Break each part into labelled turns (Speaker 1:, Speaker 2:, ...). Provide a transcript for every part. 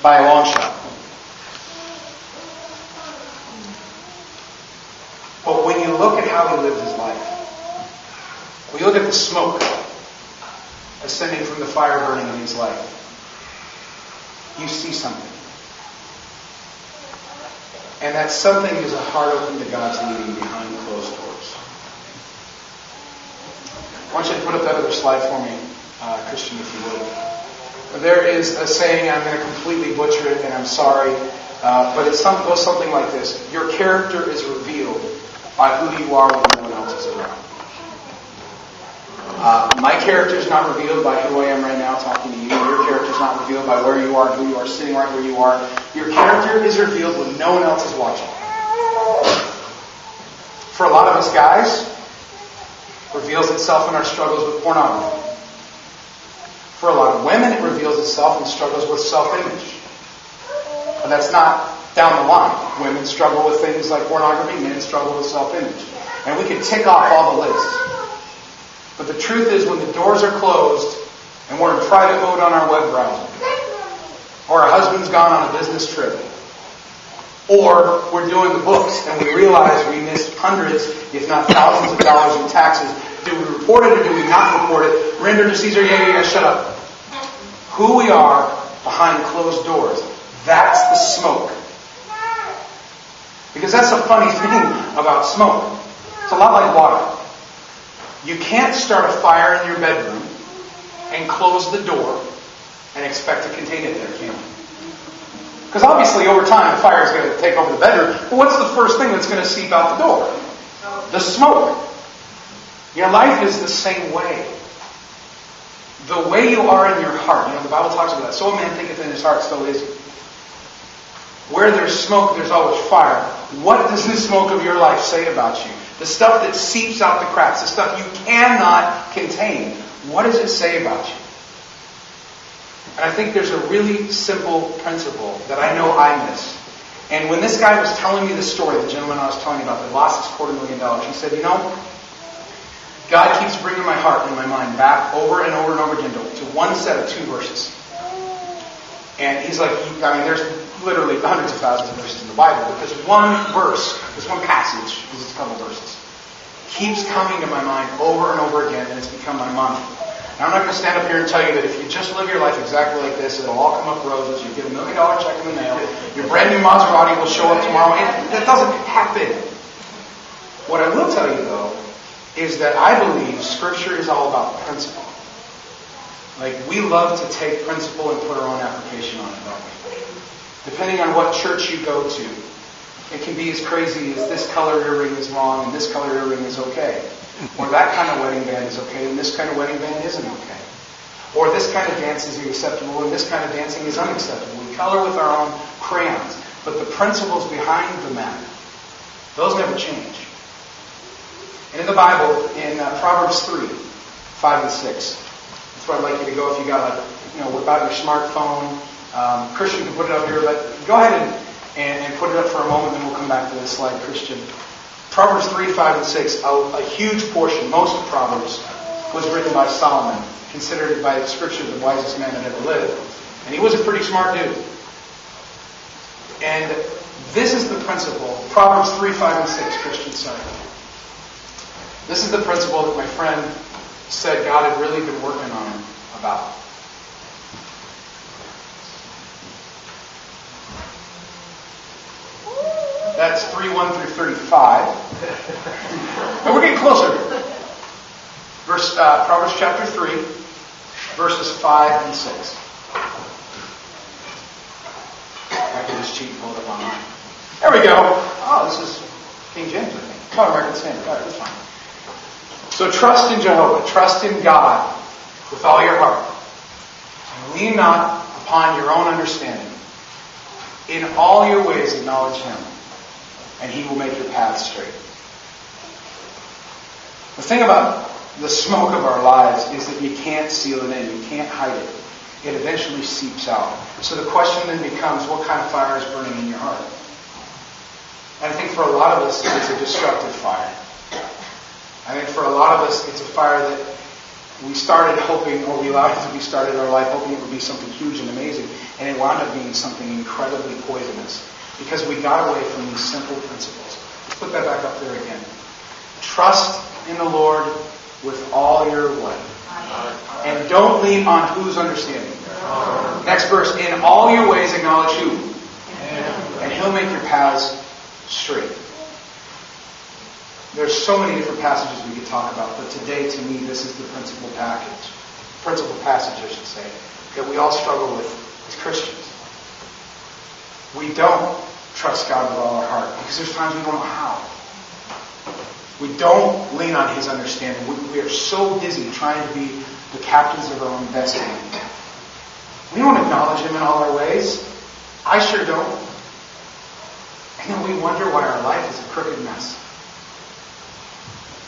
Speaker 1: by a long shot. But when you look at how he lived his life, when you look at the smoke ascending from the fire burning in his life, you see something. And that something is a heart open to God's leading behind closed doors. I want you to put up that other slide for me, Christian, if you would. There is a saying, I'm going to completely butcher it, and I'm sorry, but it goes something like this. Your character is revealed by who you are when no one else is around. My character is not revealed by who I am right now talking to you. Your character is not revealed by where you are and who you are, sitting right where you are. Your character is revealed when no one else is watching. For a lot of us guys, it reveals itself in our struggles with pornography. For a lot of women, it reveals itself in struggles with self-image. But that's not down the line. Women struggle with things like pornography, men struggle with self-image. And we can tick off all the lists. But the truth is, when the doors are closed and we're in private mode on our web browser, or our husband's gone on a business trip, or we're doing the books and we realize we missed hundreds, if not thousands of dollars in taxes, do we report it or do we not report it? Render to Caesar, yeah, shut up. Who we are behind closed doors, that's the smoke. Because that's a funny thing about smoke. It's a lot like water. You can't start a fire in your bedroom and close the door and expect to contain it there, can you? Because obviously over time the fire is going to take over the bedroom. But what's the first thing that's going to seep out the door? The smoke. Your life is the same way. The way you are in your heart. The Bible talks about that. So a man thinketh in his heart, so is he. Where there's smoke, there's always fire. What does the smoke of your life say about you? The stuff that seeps out the cracks, the stuff you cannot contain. What does it say about you? And I think there's a really simple principle that I know I miss. And when this guy was telling me the story, the gentleman I was telling you about that lost his $250,000, he said, God keeps bringing my heart and my mind back over and over and over again to one set of 2 verses. And he's like, there's literally hundreds of thousands of verses in the Bible, but this one verse, this one passage, this is a couple verses, keeps coming to my mind over and over again, and it's become my mantra. Now, I'm not going to stand up here and tell you that if you just live your life exactly like this, it'll all come up roses, you get $1 million check in the mail, your brand new Maserati will show up tomorrow. That doesn't happen. What I will tell you, though, is that I believe Scripture is all about principle. Like, we love to take principle and put our own application on it, don't we? Depending on what church you go to, it can be as crazy as this color earring is wrong and this color earring is okay. Or that kind of wedding band is okay and this kind of wedding band isn't okay. Or this kind of dance is acceptable and this kind of dancing is unacceptable. We color with our own crayons. But the principles behind the matter, those never change. And in the Bible, in Proverbs 3, 5 and 6, that's where I'd like you to go if you got whip out your smartphone. Christian can put it up here, but go ahead and put it up for a moment, then we'll come back to this slide, Christian. Proverbs 3, 5, and 6, a huge portion, most of Proverbs, was written by Solomon, considered by the Scripture the wisest man that ever lived. And he was a pretty smart dude. And this is the principle, Proverbs 3, 5, and 6, Christian, sorry. This is the principle that my friend said God had really been working on him about. That's 3:1 through 35. And we're getting closer. Proverbs chapter 3, verses 5 and 6. I can just cheat and pull it up online. There we go. Oh, this is King James, I think. Oh, American Standard. All right, that's fine. So trust in Jehovah. Trust in God with all your heart. And lean not upon your own understanding. In all your ways acknowledge Him, and He will make your path straight. The thing about the smoke of our lives is that you can't seal it in. You can't hide it. It eventually seeps out. So the question then becomes, what kind of fire is burning in your heart? And I think for a lot of us, it's a destructive fire. I think for a lot of us, it's a fire that We started hoping, or we started our life hoping it would be something huge and amazing, and it wound up being something incredibly poisonous because we got away from these simple principles. Let's put that back up there again. Trust in the Lord with all your what? And don't lean on whose understanding? Next verse. In all your ways acknowledge who? And He'll make your paths straight. There's so many different passages we could talk about, but today, to me, this is the principal passage, I should say, that we all struggle with as Christians. We don't trust God with all our heart because there's times we don't know how. We don't lean on His understanding. We are so busy trying to be the captains of our own destiny. We don't acknowledge Him in all our ways. I sure don't. And then we wonder why our life is a crooked mess.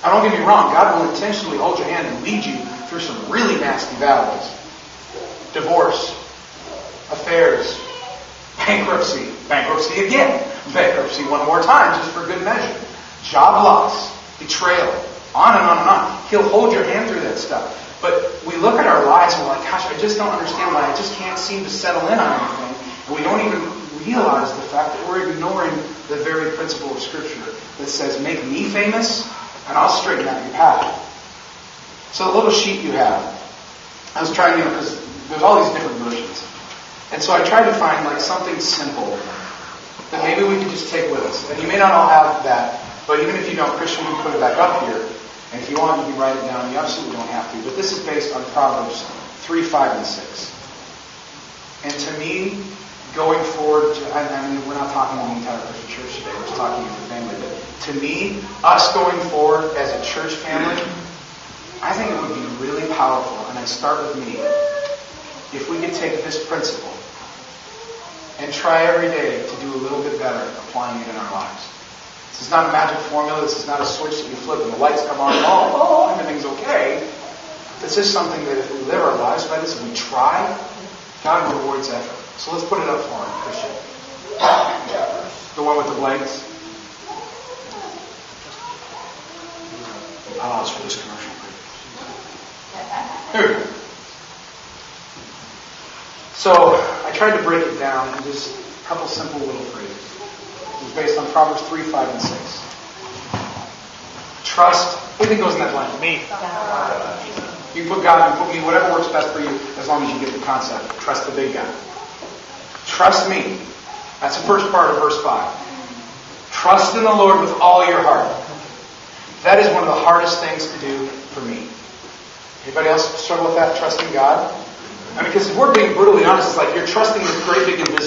Speaker 1: Now, don't get me wrong. God will intentionally hold your hand and lead you through some really nasty valleys. Divorce, affairs, bankruptcy again, bankruptcy one more time just for good measure, job loss, betrayal, on and on and on. He'll hold your hand through that stuff. But we look at our lives and we're like, gosh, I just don't understand why I just can't seem to settle in on anything. And we don't even realize the fact that we're ignoring the very principle of Scripture that says, make me famous and I'll straighten out your path. So the little sheet you have, I was trying, because there's all these different versions. And so I tried to find something simple that maybe we could just take with us. And you may not all have that, but even if you don't, Christian, you can put it back up here. And if you want, you can write it down. You absolutely don't have to. But this is based on Proverbs 3, 5, and 6. And to me, going forward, I mean, we're not talking to the entire Christian church today. We're just talking as a family. But to me, us going forward as a church family, I think it would be really powerful, and I start with me, if we could take this principle and try every day to do a little bit better applying it in our lives. This is not a magic formula. This is not a switch that you flip and the lights come on and everything's okay. This is something that if we live our lives by this, if we try, God rewards effort. So let's put it up for him, Christian. The one with the blanks. Pause for this commercial break. Here we go. So I tried to break it down in just a couple simple little phrases. It was based on Proverbs 3, 5, and 6. Trust. What do you think goes in that blank? Me. You can put God, you can put me, whatever works best for you, as long as you get the concept. Trust the big guy. Trust me. That's the first part of verse 5. Trust in the Lord with all your heart. That is one of the hardest things to do for me. Anybody else struggle with that? Trusting God? I mean, because if we're being brutally honest, it's like you're trusting this great big invisible